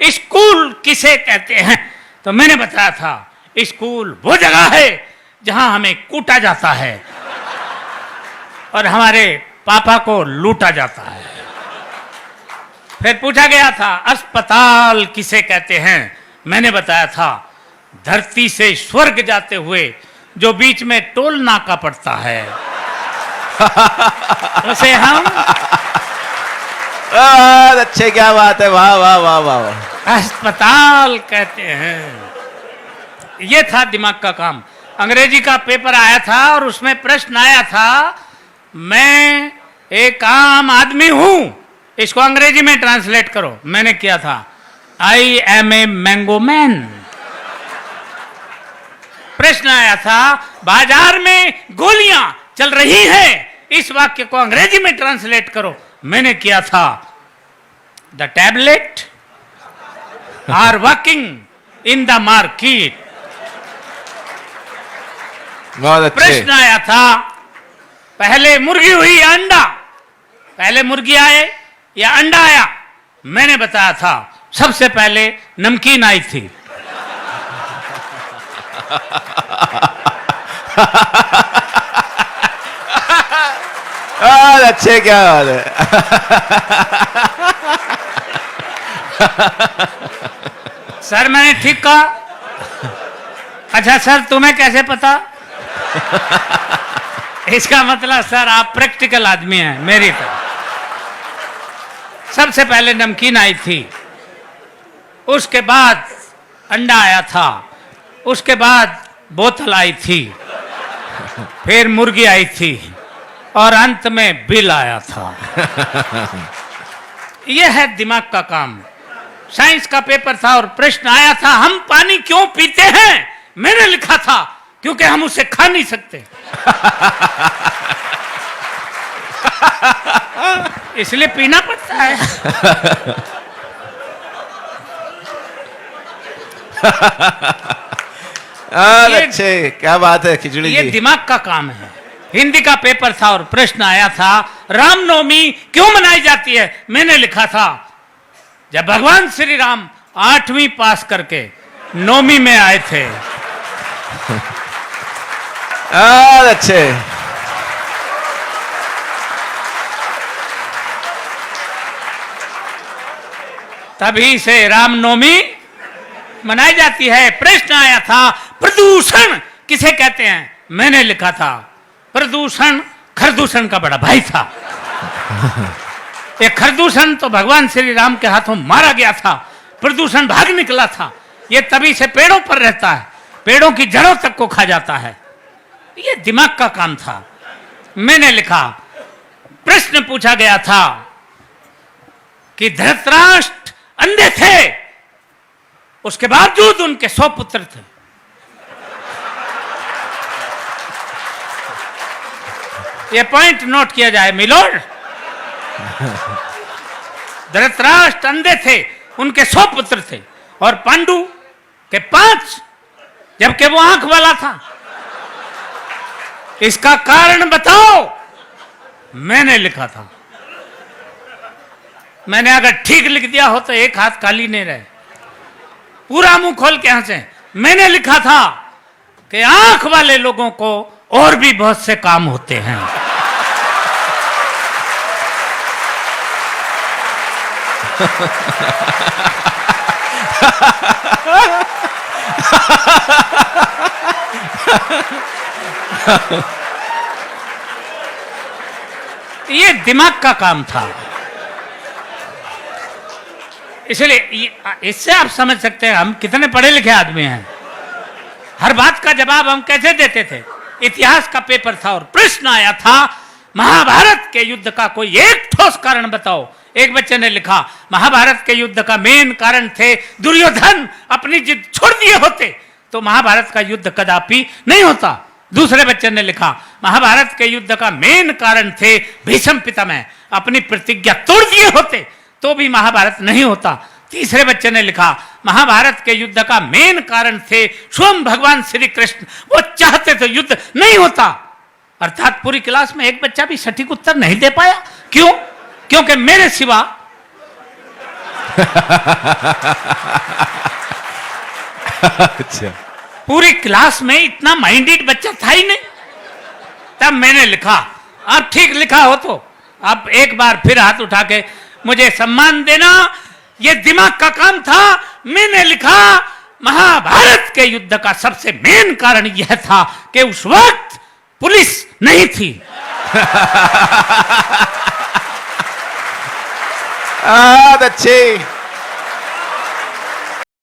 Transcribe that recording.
School किसे कहते हैं? तो मैंने बताया था स्कूल वो जगह है जहां हमें कूटा जाता है और हमारे पापा को लूटा जाता है। फिर पूछा गया था अस्पताल किसे कहते हैं? मैंने बताया था धरती से स्वर्ग जाते हुए जो बीच में टोल नाका पड़ता है उसे हम अच्छे, क्या बात है, वाह वाह वाह वाह, अस्पताल कहते हैं। ये था दिमाग का काम। अंग्रेजी का पेपर आया था और उसमें प्रश्न आया था मैं एक आम आदमी हूं, इसको अंग्रेजी में ट्रांसलेट करो। मैंने किया था I am a mango man. प्रश्न आया था बाजार में गोलियां चल रही हैं, इस वाक्य को अंग्रेजी में ट्रांसलेट करो। मैंने किया था the tablet are working in the market. बहुत अच्छे। प्रश्न आया था पहले मुर्गी हुई या अंडा? पहले मुर्गी आए या अंडा आया? मैंने बताया था सबसे पहले नमकीन आई थी। अच्छे, क्या बात है। सर मैंने ठीक कहा? अच्छा सर तुम्हें कैसे पता? इसका मतलब सर आप प्रैक्टिकल आदमी हैं मेरी तरह। सबसे पहले नमकीन आई थी, उसके बाद अंडा आया था, उसके बाद बोतल आई थी, फिर मुर्गी आई थी और अंत में बिल आया था। यह है दिमाग का काम। साइंस का पेपर था और प्रश्न आया था हम पानी क्यों पीते हैं? मैंने लिखा था क्योंकि हम उसे खा नहीं सकते इसलिए पीना पड़ता है। अच्छे, क्या बात है खिचड़ी ये जी। दिमाग का काम है। हिंदी का पेपर था और प्रश्न आया था रामनवमी क्यों मनाई जाती है? मैंने लिखा था जब भगवान श्री राम 8वीं पास करके 9वीं में आए थे। अच्छे, तभी से रामनवमी मनाई जाती है। प्रश्न आया था प्रदूषण किसे कहते हैं? मैंने लिखा था प्रदूषण खरदूषण का बड़ा भाई था। ये खरदूषण तो भगवान श्री राम के हाथों मारा गया था, प्रदूषण भाग निकला था। ये तभी से पेड़ों पर रहता है, पेड़ों की जड़ों तक को खा जाता है। ये दिमाग का काम था। मैंने लिखा प्रश्न पूछा गया था कि धृतराष्ट्र अंधे थे, उसके बावजूद उनके 100 पुत्र थे। ये पॉइंट नोट किया जाए मिलोड। धृतराष्ट्र अंधे थे, उनके 100 पुत्र थे और पांडु के 5, जबकि वो आंख वाला था। इसका कारण बताओ। मैंने लिखा था। मैंने अगर ठीक लिख दिया हो तो एक हाथ खाली नहीं रहे, पूरा मुंह खोल के हंसे। मैंने लिखा था कि आंख वाले लोगों को और भी बहुत से काम होते हैं। ये दिमाग का काम था। इसलिए इससे आप समझ सकते हैं हम कितने पढ़े लिखे आदमी हैं। हर बात का जवाब हम कैसे देते थे। इतिहास का पेपर था और प्रश्न आया था महाभारत के युद्ध का कोई एक ठोस कारण बताओ। एक बच्चे ने लिखा महाभारत के युद्ध का मेन कारण थे दुर्योधन अपनी जिद छोड़ दिए होते तो महाभारत का युद्ध कदापि नहीं होता। दूसरे बच्चे ने लिखा महाभारत के युद्ध का मेन कारण थे भीष्म पितामह, अपनी प्रतिज्ञा तोड़ दिए होते तो भी महाभारत नहीं होता। तीसरे बच्चे ने लिखा महाभारत के युद्ध का मेन कारण थे स्वयं भगवान श्री कृष्ण, वो चाहते तो युद्ध नहीं होता। अर्थात पूरी क्लास में एक बच्चा भी सटीक उत्तर नहीं दे पाया। क्यों? क्योंकि मेरे सिवा अच्छा पूरी क्लास में इतना माइंडेड बच्चा था ही नहीं। तब मैंने लिखा, अब ठीक लिखा हो तो अब एक बार फिर हाथ उठा के मुझे सम्मान देना, ये दिमाग का काम था। मैंने लिखा, महाभारत के युद्ध का सबसे मेन कारण यह था कि उस वक्त पुलिस नहीं थी। अच्छे